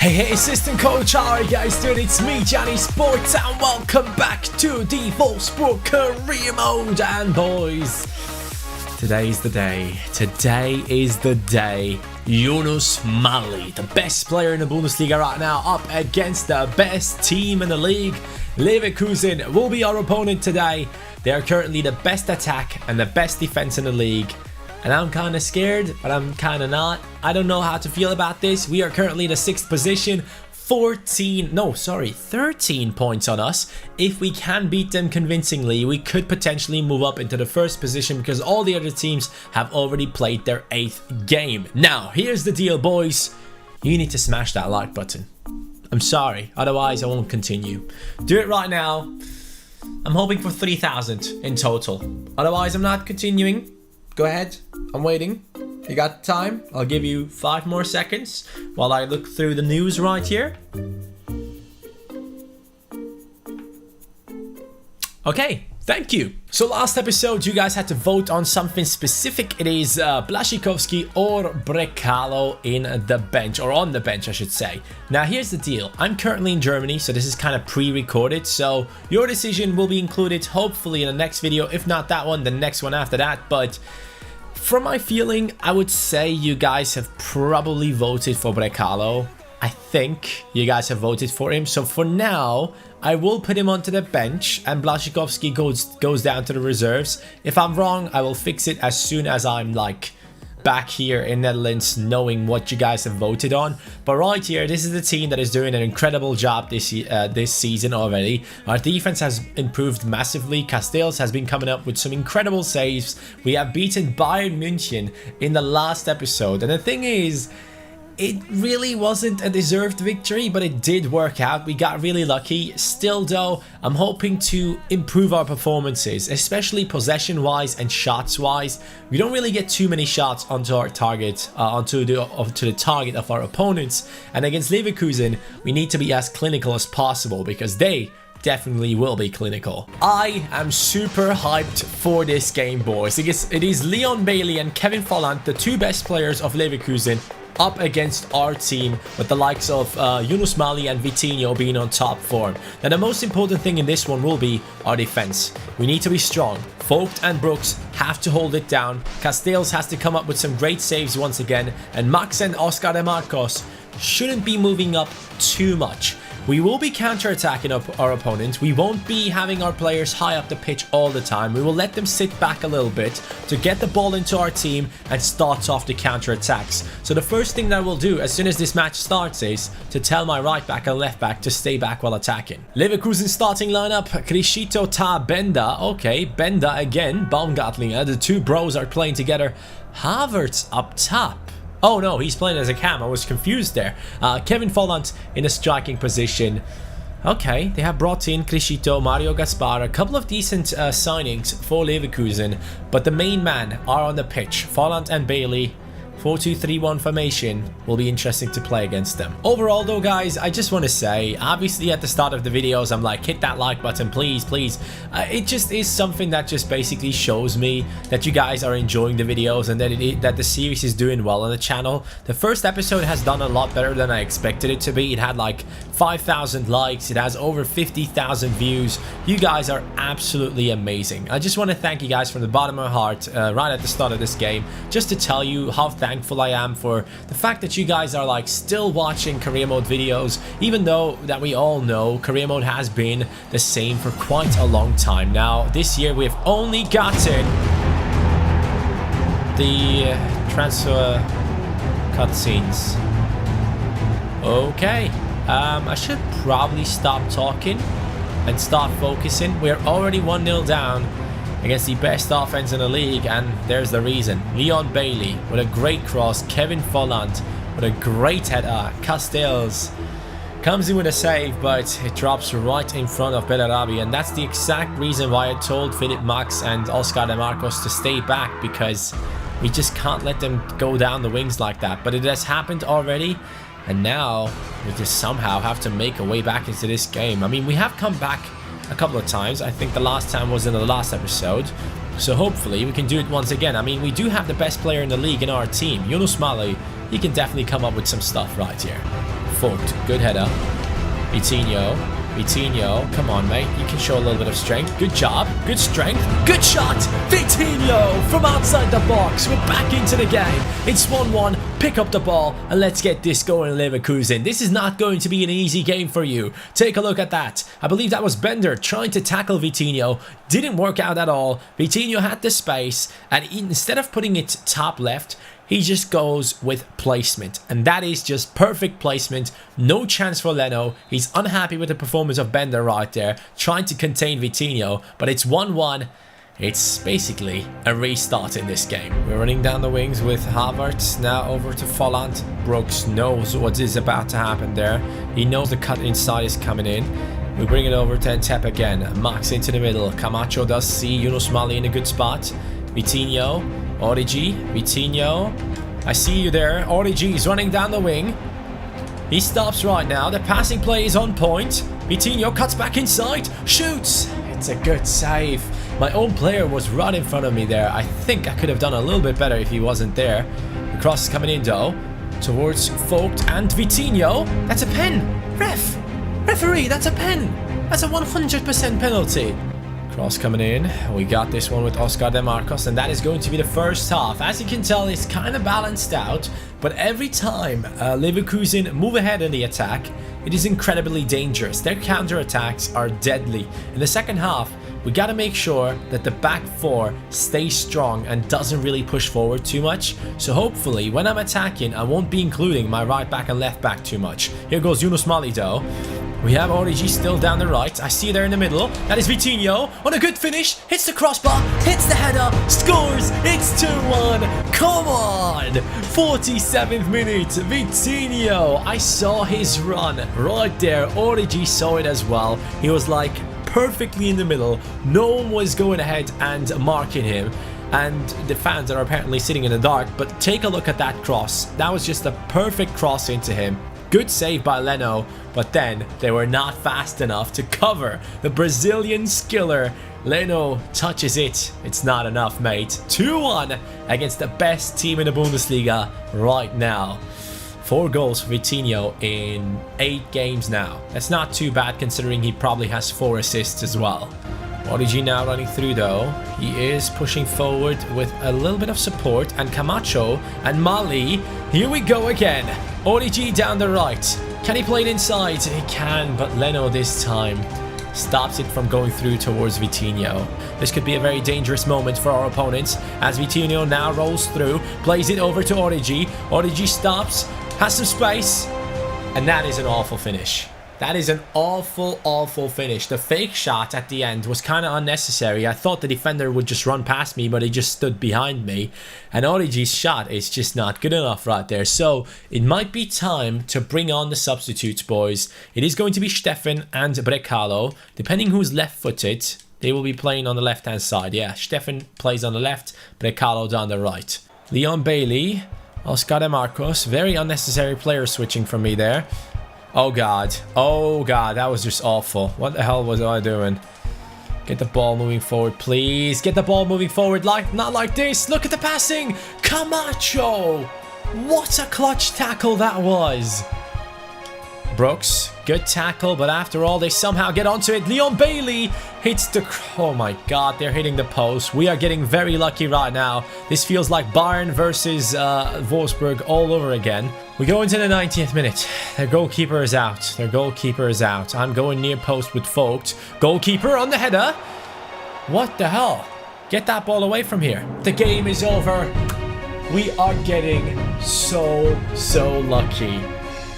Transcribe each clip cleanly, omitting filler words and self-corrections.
Hey, assistant coach, how are you guys doing? It's me, CaniSports, and welcome back to the Wolfsburg career mode. And boys, today's the day. Today is the day. Yunus Mali, the best player in the Bundesliga right now, up against the best team in the league. Leverkusen will be our opponent today. They are currently the best attack and the best defense in the league. And I'm kind of scared, but I'm kind of not. I don't know how to feel about this. We are currently in the 6th position. 13 points on us. If we can beat them convincingly, we could potentially move up into the 1st position because all the other teams have already played their 8th game. Now, here's the deal, boys. You need to smash that like button. I'm sorry, otherwise I won't continue. Do it right now. I'm hoping for 3,000 in total. Otherwise, I'm not continuing. Go ahead, I'm waiting. You got time? I'll give you 5 more seconds while I look through the news right here. Okay, thank you. So last episode, you guys had to vote on something specific. It is Błaszczykowski or Brekalo in the bench, or on the bench, I should say. Now, here's the deal. I'm currently in Germany, so this is kind of pre-recorded. So your decision will be included, hopefully, in the next video. If not that one, the next one after that. But from my feeling, I would say you guys have probably voted for Brekalo. I think you guys have voted for him. So for now, I will put him onto the bench and Błaszczykowski goes down to the reserves. If I'm wrong, I will fix it as soon as I'm like back here in Netherlands knowing what you guys have voted on. But right here, this is the team that is doing an incredible job this season already. Our defense has improved massively. Castells has been coming up with some incredible saves. We have beaten Bayern München in the last episode. And the thing is, it really wasn't a deserved victory, but it did work out. We got really lucky. Still though, I'm hoping to improve our performances, especially possession-wise and shots-wise. We don't really get too many shots onto our target, onto the target of our opponents. And against Leverkusen, we need to be as clinical as possible because they definitely will be clinical. I am super hyped for this game, boys. It is Leon Bailey and Kevin Volland, the 2 best players of Leverkusen, up against our team with the likes of Yunus Mali and Vitinho being on top form. Now, the most important thing in this one will be our defense. We need to be strong. Vogt and Brooks have to hold it down. Castells has to come up with some great saves once again. And Max and Oscar de Marcos shouldn't be moving up too much. We will be counter-attacking our opponent. We won't be having our players high up the pitch all the time. We will let them sit back a little bit to get the ball into our team and start off the counter-attacks. So the first thing that I will do as soon as this match starts is to tell my right back and left back to stay back while attacking. Leverkusen starting lineup, Criscito, Ta, Benda. Okay, Benda again, Baumgartlinger. The 2 bros are playing together. Havertz up top. Oh no, he's playing as a cam. I was confused there. Kevin Volland in a striking position. Okay, they have brought in Criscito, Mario Gaspar, a couple of decent signings for Leverkusen, but the main men are on the pitch. Volland and Bailey. 4-2-3-1 formation will be interesting to play against them. Overall though, guys, I just want to say, obviously at the start of the videos I'm like, hit that like button, please. It just is something that just basically shows me that you guys are enjoying the videos and that the series is doing well on the channel. The first episode has done a lot better than I expected it to be. It had like 5,000 likes. It has over 50,000 views. You guys are absolutely amazing. I just want to thank you guys from the bottom of my heart right at the start of this game, just to tell you how thankful I am for the fact that you guys are like still watching career mode videos, even though that we all know career mode has been the same for quite a long time now. This year we've only gotten the transfer cutscenes. Okay, I should probably stop talking and start focusing. We're already 1-0 down against the best offense in the league, and there's the reason. Leon Bailey with a great cross, Kevin Volland with a great header, Castells comes in with a save, but it drops right in front of Bellarabi, and that's the exact reason why I told Philip Max and Oscar de Marcos to stay back, because we just can't let them go down the wings like that. But it has happened already, and now we just somehow have to make a way back into this game. I mean, we have come back a couple of times. I think the last time was in the last episode. So hopefully we can do it once again. I mean, we do have the best player in the league in our team, Yunus Mali. He can definitely come up with some stuff right here. Vogt. Good header. Vitinho. Vitinho, come on, mate. You can show a little bit of strength. Good job. Good strength. Good shot. Vitinho from outside the box. We're back into the game. It's 1-1. Pick up the ball and let's get this going in Leverkusen. This is not going to be an easy game for you. Take a look at that. I believe that was Bender trying to tackle Vitinho. Didn't work out at all. Vitinho had the space and instead of putting it top left, he just goes with placement, and that is just perfect placement. No chance for Leno. He's unhappy with the performance of Bender right there, trying to contain Vitinho, but it's 1-1. It's basically a restart in this game. We're running down the wings with Havertz, now over to Volland. Brooks knows what is about to happen there. He knows the cut inside is coming in. We bring it over to Entep again. Max into the middle. Camacho does see Yunus Mali in a good spot. Vitinho. Origi, Vitinho, I see you there. Origi is running down the wing. He stops right now. The passing play is on point. Vitinho cuts back inside, shoots. It's a good save. My own player was right in front of me there. I think I could have done a little bit better if he wasn't there. The cross is coming in though, towards Vogt and Vitinho. That's a pen. Referee, that's a pen. That's a 100% penalty. Cross coming in. We got this one with Oscar De Marcos, and that is going to be the first half. As you can tell, it's kind of balanced out, but every time Leverkusen move ahead in the attack, it is incredibly dangerous. Their counter-attacks are deadly. In the second half, we got to make sure that the back four stays strong and doesn't really push forward too much. So hopefully, when I'm attacking, I won't be including my right back and left back too much. Here goes Yunus Mali though. We have Origi still down the right. I see there in the middle. That is Vitinho on a good finish. Hits the crossbar, hits the header, scores. It's 2-1. Come on. 47th minute. Vitinho. I saw his run right there. Origi saw it as well. He was like perfectly in the middle. No one was going ahead and marking him. And the fans are apparently sitting in the dark. But take a look at that cross. That was just a perfect cross into him. Good save by Leno, but then they were not fast enough to cover the Brazilian skiller. Leno touches it. It's not enough, mate. 2-1 against the best team in the Bundesliga right now. 4 goals for Vitinho in 8 games now. That's not too bad considering he probably has 4 assists as well. Origi now running through though. He is pushing forward with a little bit of support, and Camacho and Mali. Here we go again. Origi down the right. Can he play it inside? He can, but Leno this time stops it from going through towards Vitinho. This could be a very dangerous moment for our opponents as Vitinho now rolls through, plays it over to Origi. Origi stops, has some space, and that is an awful finish. That is an awful finish. The fake shot at the end was kind of unnecessary. I thought the defender would just run past me, but he just stood behind me. And Origi's shot is just not good enough right there. So it might be time to bring on the substitutes, boys. It is going to be Steffen and Brekalo. Depending who's left-footed, they will be playing on the left-hand side. Yeah, Steffen plays on the left, Brekalo down the right. Leon Bailey, Oscar De Marcos. Very unnecessary player switching from me there. Oh god, that was just awful. What the hell was I doing? Get the ball moving forward, please. Get the ball moving forward, not like this. Look at the passing. Camacho. What a clutch tackle that was. Brooks, good tackle, but after all, they somehow get onto it. Leon Bailey hits the... Oh my god, they're hitting the post. We are getting very lucky right now. This feels like Bayern versus Wolfsburg all over again. We go into the 90th minute. Their goalkeeper is out. I'm going near post with Vogt. Goalkeeper on the header. What the hell? Get that ball away from here. The game is over. We are getting so lucky.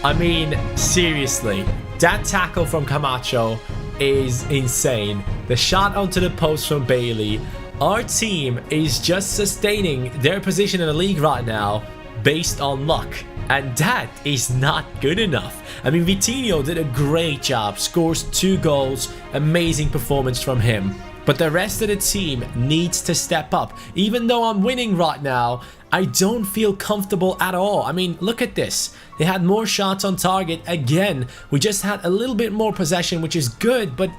I mean, seriously, that tackle from Camacho is insane. The shot onto the post from Bailey. Our team is just sustaining their position in the league right now based on luck. And that is not good enough. I mean, Vitinho did a great job, scores 2 goals, amazing performance from him. But the rest of the team needs to step up. Even though I'm winning right now, I don't feel comfortable at all. I mean, look at this. They had more shots on target again. We just had a little bit more possession, which is good, but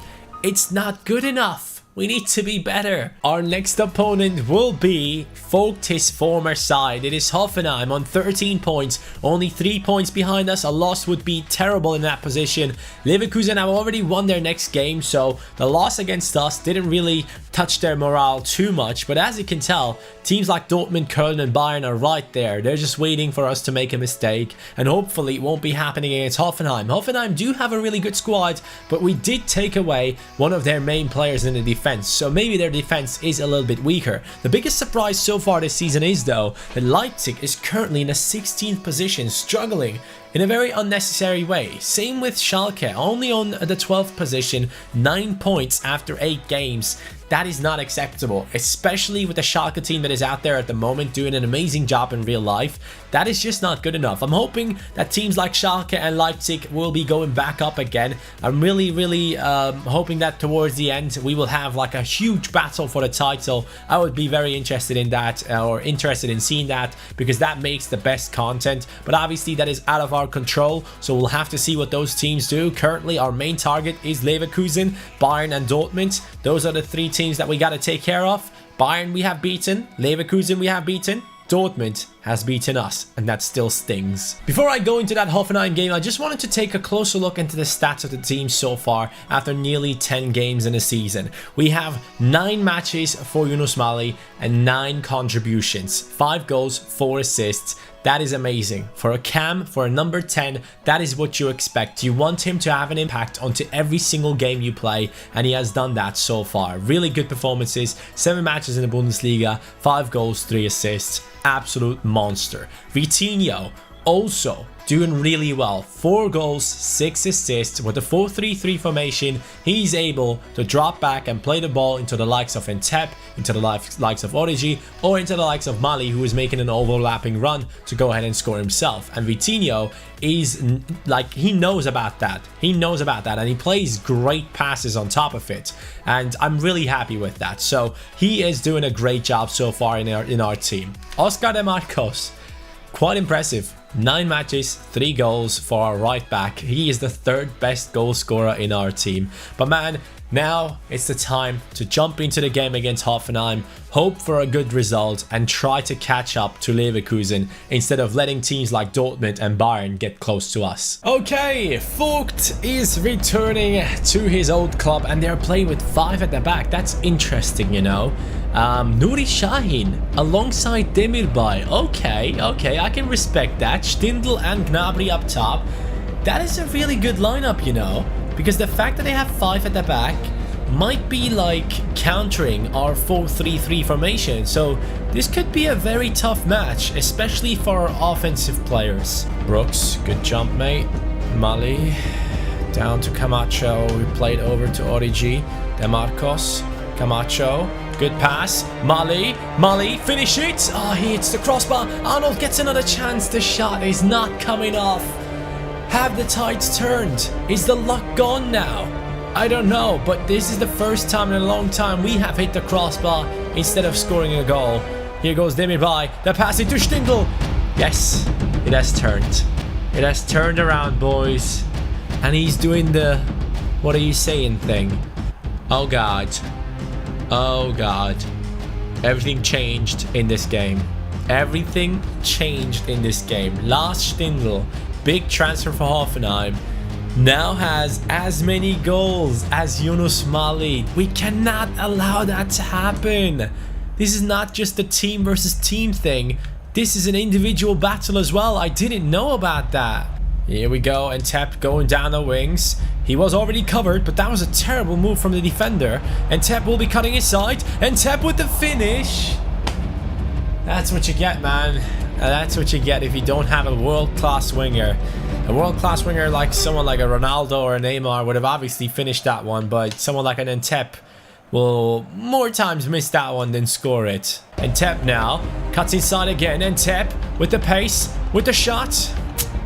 it's not good enough. We need to be better. Our next opponent will be Vogt, his former side. It is Hoffenheim on 13 points, only 3 points behind us. A loss would be terrible in that position. Leverkusen have already won their next game, so the loss against us didn't really touch their morale too much. But as you can tell, teams like Dortmund, Köln and Bayern are right there. They're just waiting for us to make a mistake, and hopefully it won't be happening against Hoffenheim. Hoffenheim do have a really good squad, but we did take away one of their main players in the defense, so maybe their defense is a little bit weaker. The biggest surprise so far this season is though that Leipzig is currently in a 16th position, struggling in a very unnecessary way. Same with Schalke, only on the 12th position, 9 points after 8 games. That is not acceptable, especially with the Schalke team that is out there at the moment doing an amazing job in real life. That is just not good enough. I'm hoping that teams like Schalke and Leipzig will be going back up again. I'm really hoping that towards the end we will have like a huge battle for the title. I would be very interested in that, or interested in seeing that, because that makes the best content. But obviously that is out of our control, so we'll have to see what those teams do. Currently our main target is Leverkusen, Bayern and Dortmund. Those are the 3 teams that we got to take care of. Bayern we have beaten, Leverkusen we have beaten, Dortmund has beaten us, and that still stings. Before I go into that Hoffenheim game, I just wanted to take a closer look into the stats of the team so far after nearly 10 games in a season. We have 9 matches for Yunus Mali and 9 contributions, 5 goals, 4 assists. That is amazing. For a cam, for a number 10, that is what you expect. You want him to have an impact onto every single game you play, and he has done that so far. Really good performances, 7 matches in the Bundesliga, 5 goals, 3 assists. Absolute monster. Vitinho also doing really well. 4 goals, 6 assists. With the 4-3-3 formation, he's able to drop back and play the ball into the likes of Entep, into the likes of Origi, or into the likes of Mali, who is making an overlapping run to go ahead and score himself. And Vitinho is like, he knows about that. He knows about that, and he plays great passes on top of it. And I'm really happy with that. So he is doing a great job so far in our team. Oscar de Marcos, quite impressive. 9 matches, 3 goals for our right back. He is the 3rd best goal scorer in our team. But man, now it's the time to jump into the game against Hoffenheim, hope for a good result, and try to catch up to Leverkusen instead of letting teams like Dortmund and Bayern get close to us. Okay, Vogt is returning to his old club, and they're playing with 5 at the back. That's interesting, you know. Nuri Sahin alongside Demirbay. Okay, I can respect that. Stindl and Gnabry up top. That is a really good lineup, you know, because the fact that they have 5 at the back might be like countering our 4-3-3 formation. So this could be a very tough match, especially for our offensive players. Brooks, good jump, mate. Mali down to Camacho. We played over to Origi. De Marcos, Camacho. Good pass. Mali, finish it. Oh, he hits the crossbar. Arnold gets another chance. The shot is not coming off. Have the tides turned? Is the luck gone now? I don't know, but this is the first time in a long time we have hit the crossbar instead of scoring a goal. Here goes Demirbay. The pass into Stindl. Yes, it has turned. It has turned around, boys. And he's doing the what are you saying thing. Oh God. Oh God. Everything changed in this game. Everything changed in this game. Lars Stindl, big transfer for Hoffenheim, now has as many goals as Yunus Mali. We cannot allow that to happen. This is not just a team versus team thing. This is an individual battle as well. I didn't know about that. Here we go, and Tep going down the wings. He was already covered, but that was a terrible move from the defender. And Tep will be cutting inside, and Tep with the finish. That's what you get, man. That's what you get if you don't have a world-class winger. A world-class winger like someone like a Ronaldo or a Neymar would have obviously finished that one, but someone like an Entep will more times miss that one than score it. Entep now cuts inside again, and Entep with the pace, with the shot.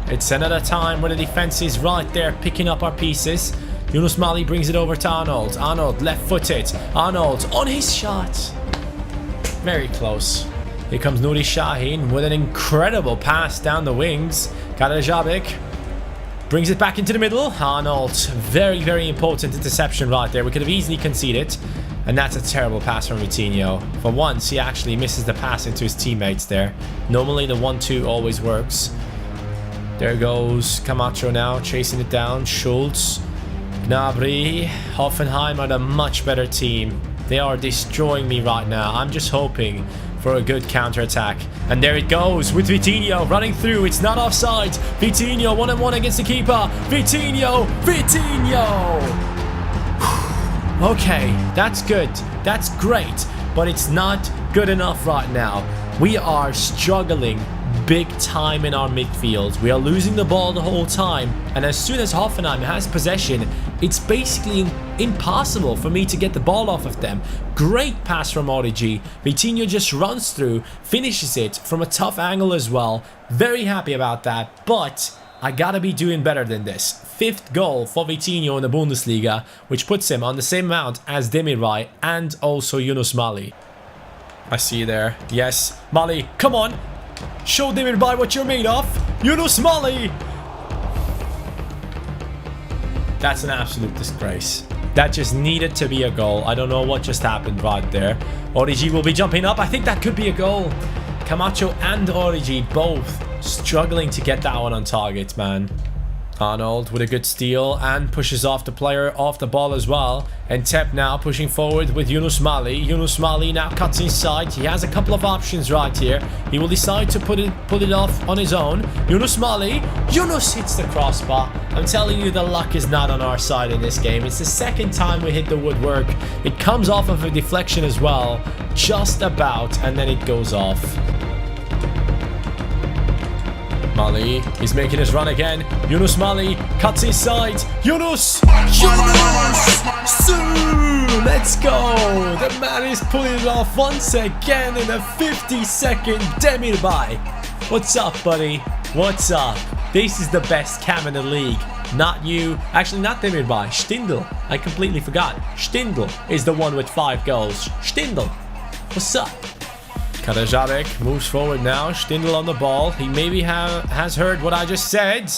It's another time where the defense is right there picking up our pieces. Yunus Mali brings it over to Arnold. Arnold left-footed. Arnold on his shot. Very close. Here comes Nuri Sahin with an incredible pass down the wings. Kadejabek brings it back into the middle. Arnold, very, very important interception right there. We could have easily conceded. And that's a terrible pass from Vitinho. For once, he actually misses the pass into his teammates there. Normally, the 1-2 always works. There goes Camacho now, chasing it down. Schultz, Gnabry, Hoffenheim are the much better team. They are destroying me right now. I'm just hoping for a good counter-attack. And there it goes with Vitinho running through. It's not offside. Vitinho 1-on-1 against the keeper. Vitinho! Okay, that's good. That's great. But it's not good enough right now. We are struggling big time in our midfield. We are losing the ball the whole time. And as soon as Hoffenheim has possession, it's basically impossible for me to get the ball off of them. Great pass from Origi. Vitinho just runs through, finishes it from a tough angle as well. Very happy about that. But I gotta be doing better than this. 5th goal for Vitinho in the Bundesliga, which puts him on the same amount as Demirbay and also Yunus Mali. I see you there. Yes, Mali, come on. Show Demirbay what you're made of. Yunus Mali. That's an absolute disgrace. That just needed to be a goal. I don't know what just happened right there. Origi will be jumping up. I think that could be a goal. Camacho and Origi both struggling to get that one on target, man. Arnold with a good steal and pushes off the player off the ball as well. And Tep now pushing forward with Yunus Mali. Yunus Mali now cuts inside. He has a couple of options right here. He will decide to put it off on his own. Yunus Mali. Yunus hits the crossbar. I'm telling you, the luck is not on our side in this game. It's the second time we hit the woodwork. It comes off of a deflection as well. Just about. And then it goes off. Mali, he's making his run again. Yunus Mali cuts inside. Yunus! Let's go! The man is pulling it off once again in a 50-second Demirbay. What's up, buddy? What's up? This is the best cam in the league. Not you. Actually, not Demirbay. Stindl. I completely forgot. Stindl is the one with 5 goals. Stindl. What's up? Kaderabek moves forward now. Stindl on the ball. He maybe has heard what I just said.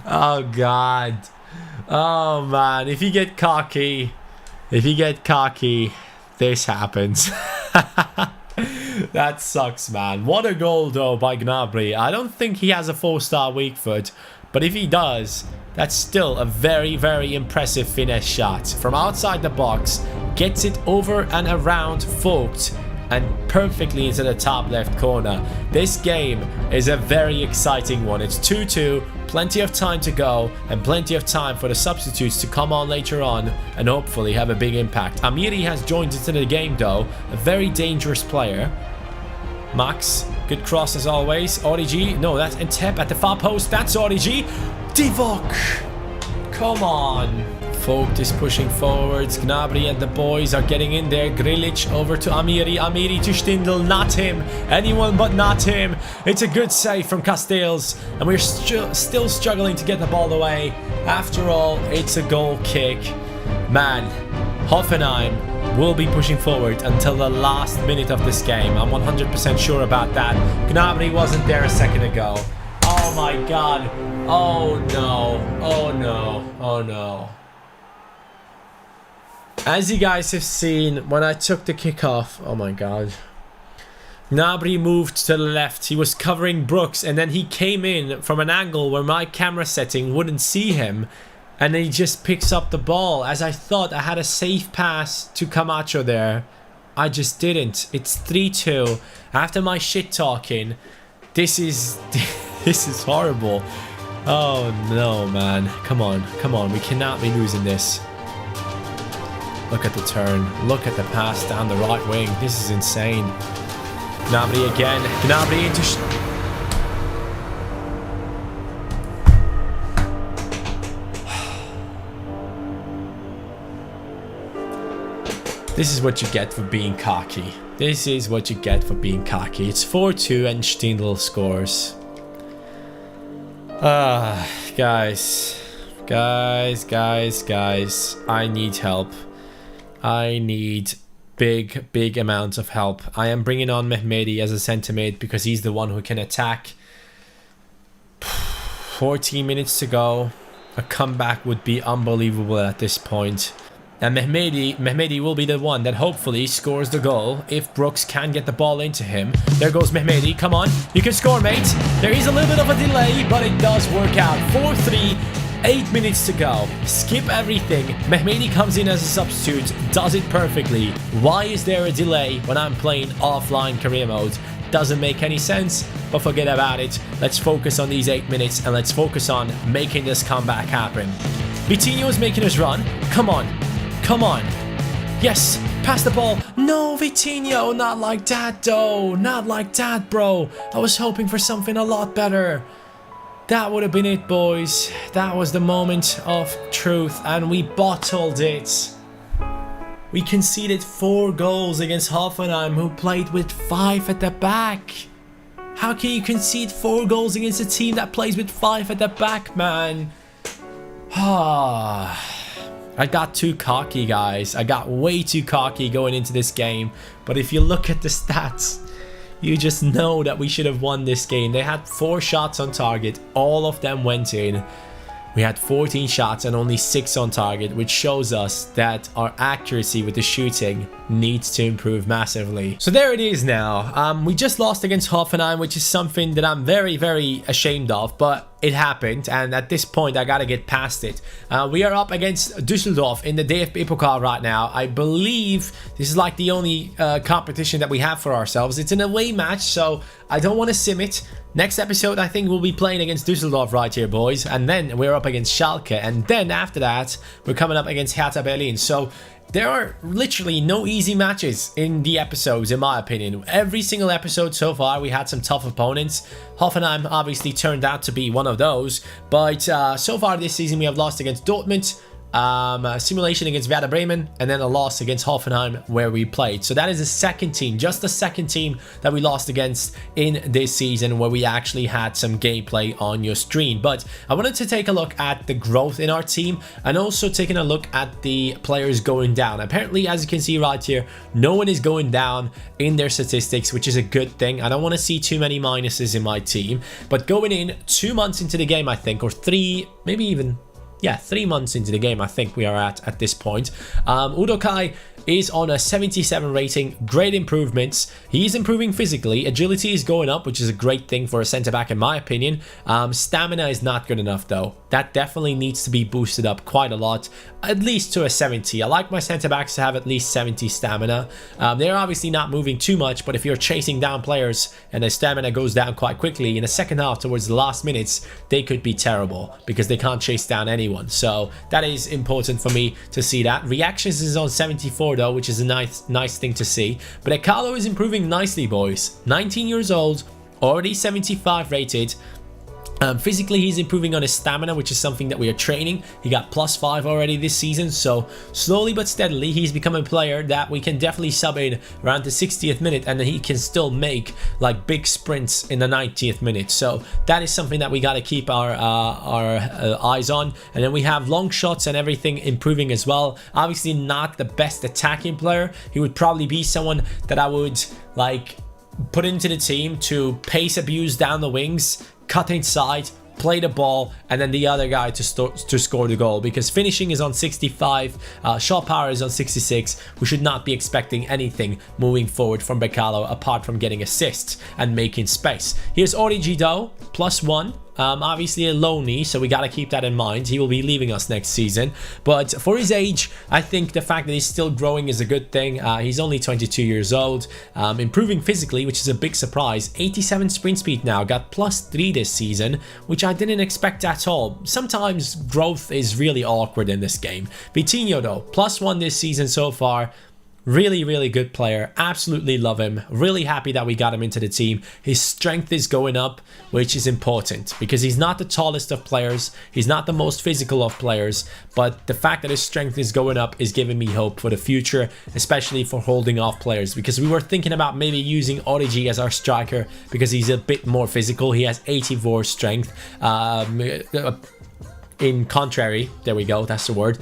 Oh, God. Oh, man. If you get cocky, this happens. That sucks, man. What a goal, though, by Gnabry. I don't think he has a 4-star weak foot. But if he does, that's still a very, very impressive finesse shot. From outside the box, gets it over and around Vogt and perfectly into the top left corner. This game is a very exciting one. It's 2-2, plenty of time to go, and plenty of time for the substitutes to come on later on and hopefully have a big impact. Amiri has joined into the game, though. A very dangerous player. Max, good cross as always. Origi, no, that's Entep at the far post. That's Origi. Divock, come on. Vogt is pushing forwards. Gnabry and the boys are getting in there. Grilic over to Amiri. Amiri to Stindl. Not him. Anyone but not him. It's a good save from Castells. And we're still struggling to get the ball away. After all, it's a goal kick. Man, Hoffenheim will be pushing forward until the last minute of this game. I'm 100% sure about that. Gnabry wasn't there a second ago. Oh my God. Oh no. Oh no. Oh no. As you guys have seen, when I took the kick off, oh my God. Gnabry moved to the left. He was covering Brooks, and then he came in from an angle where my camera setting wouldn't see him. And then he just picks up the ball. As I thought I had a safe pass to Camacho there, I just didn't. It's 3-2. After my shit talking, this is horrible. Oh no, man. Come on, come on. We cannot be losing this. Look at the turn. Look at the pass down the right wing. This is insane. Gnabry again. Gnabry into... This is what you get for being cocky. This is what you get for being cocky. It's 4-2 and Stindl scores. Guys. Guys. I need help. I need big amounts of help. I am bringing on Mehmedi as a centre mid because he's the one who can attack. 14 minutes to go. A comeback would be unbelievable at this point. And Mehmedi will be the one that hopefully scores the goal if Brooks can get the ball into him. There goes Mehmedi. Come on. You can score, mate. There is a little bit of a delay, but it does work out. 4-3. 8 minutes to go. Skip everything. Mehmedi comes in as a substitute. Does it perfectly. Why is there a delay when I'm playing offline career mode? Doesn't make any sense, but forget about it. Let's focus on these 8 minutes and let's focus on making this comeback happen. Vitinho is making his run. Come on. Come on. Yes, pass the ball. No, Vitinho, not like that though. Not like that, bro. I was hoping for something a lot better. That would have been it, boys. That was the moment of truth and we bottled it. We conceded 4 goals against Hoffenheim, who played with 5 at the back. How can you concede 4 goals against a team that plays with 5 at the back, man? I got too cocky, guys. I got way too cocky going into this game. But if you look at the stats, you just know that we should have won this game. They had 4 shots on target. All of them went in. We had 14 shots and only 6 on target, which shows us that our accuracy with the shooting needs to improve massively. So there it is now. We just lost against Hoffenheim, which is something that I'm very, very ashamed of, but it happened, and at this point I gotta get past it. We are up against Düsseldorf in the DFB Pokal right now. I believe this is like the only competition that we have for ourselves. It's an away match, so I don't want to sim it. Next episode I think we'll be playing against Düsseldorf right here, boys, and then we're up against Schalke, and then after that we're coming up against Hertha Berlin. So there are literally no easy matches in the episodes, in my opinion. Every single episode so far, we had some tough opponents. Hoffenheim obviously turned out to be one of those. But so far this season, we have lost against Dortmund, simulation against Werder Bremen, and then a loss against Hoffenheim where we played. So that is the second team, just the second team that we lost against in this season where we actually had some gameplay on your screen. But I wanted to take a look at the growth in our team and also taking a look at the players going down. Apparently, as you can see right here, no one is going down in their statistics, which is a good thing. I don't want to see too many minuses in my team, but going in 2 months into the game, I think, or 3, maybe even 3 months into the game, I think we are at this point. Udokai is on a 77 rating. Great improvements. He is improving physically. Agility is going up, which is a great thing for a centre-back in my opinion. Stamina is not good enough though. That definitely needs to be boosted up quite a lot, at least to a 70. I like my centre-backs to have at least 70 stamina. They're obviously not moving too much, but if you're chasing down players and their stamina goes down quite quickly, in the second half towards the last minutes, they could be terrible because they can't chase down anyone. So that is important for me to see that. Reactions is on 74 though, which is a nice thing to see. But Ekalo is improving nicely, boys. 19 years old, already 75 rated. Physically, he's improving on his stamina, which is something that we are training. He got +5 already this season, so slowly but steadily, he's become a player that we can definitely sub in around the 60th minute, and then he can still make like big sprints in the 90th minute. So that is something that we got to keep our eyes on. And then we have long shots and everything improving as well. Obviously, not the best attacking player. He would probably be someone that I would like put into the team to pace abuse down the wings, cut inside, play the ball, and then the other guy to score the goal, because finishing is on 65, shot power is on 66. We should not be expecting anything moving forward from Bekalo apart from getting assists and making space. Here's Origi though, +1. Obviously a low knee, so we got to keep that in mind. He will be leaving us next season. But for his age, I think the fact that he's still growing is a good thing. He's only 22 years old. Improving physically, which is a big surprise. 87 sprint speed now. Got +3 this season, which I didn't expect at all. Sometimes growth is really awkward in this game. Vitinho though, +1 this season so far. Really, really good player. Absolutely love him. Really happy that we got him into the team. His strength is going up, which is important because he's not the tallest of players. He's not the most physical of players, but the fact that his strength is going up is giving me hope for the future, especially for holding off players, because we were thinking about maybe using Origi as our striker because he's a bit more physical. He has 84 strength. In contrary, there we go, that's the word,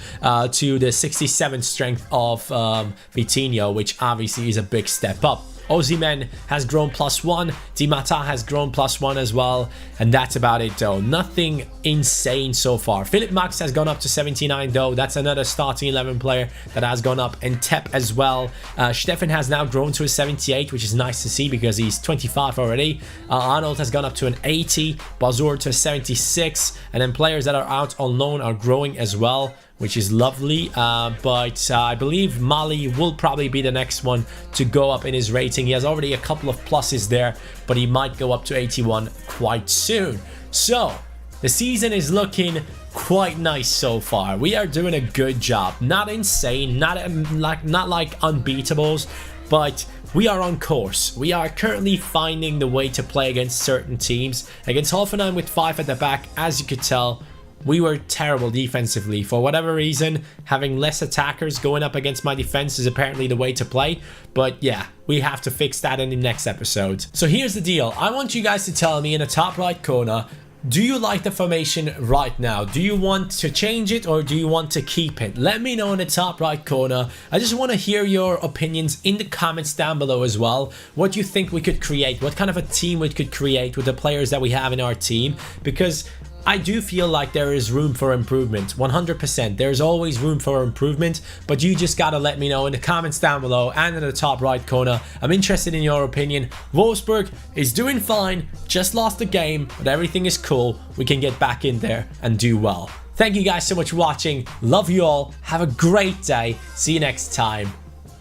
to the 67 strength of Vitinho, which obviously is a big step up. Osimhen has grown +1. Di Matta has grown +1 as well. And that's about it though. Nothing insane so far. Philip Max has gone up to 79 though. That's another starting 11 player that has gone up. And Tep as well. Stefan has now grown to a 78, which is nice to see because he's 25 already. Arnold has gone up to an 80. Bazur to a 76. And then players that are out on loan are growing as well, which is lovely. But I believe Mali will probably be the next one to go up in his rating. He has already a couple of pluses there, but he might go up to 81 quite soon. So the season is looking quite nice so far. We are doing a good job. Not insane, not like unbeatables, but we are on course. We are currently finding the way to play against certain teams. Against Hoffenheim with 5 at the back, as you could tell, we were terrible defensively. For whatever reason, having less attackers going up against my defense is apparently the way to play. But yeah, we have to fix that in the next episode. So here's the deal. I want you guys to tell me in the top right corner, do you like the formation right now? Do you want to change it or do you want to keep it? Let me know in the top right corner. I just want to hear your opinions in the comments down below as well. What you think we could create? What kind of a team we could create with the players that we have in our team? Because I do feel like there is room for improvement, 100%. There's always room for improvement, but you just gotta let me know in the comments down below and in the top right corner. I'm interested in your opinion. Wolfsburg is doing fine, just lost the game, but everything is cool. We can get back in there and do well. Thank you guys so much for watching. Love you all. Have a great day. See you next time.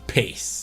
Peace.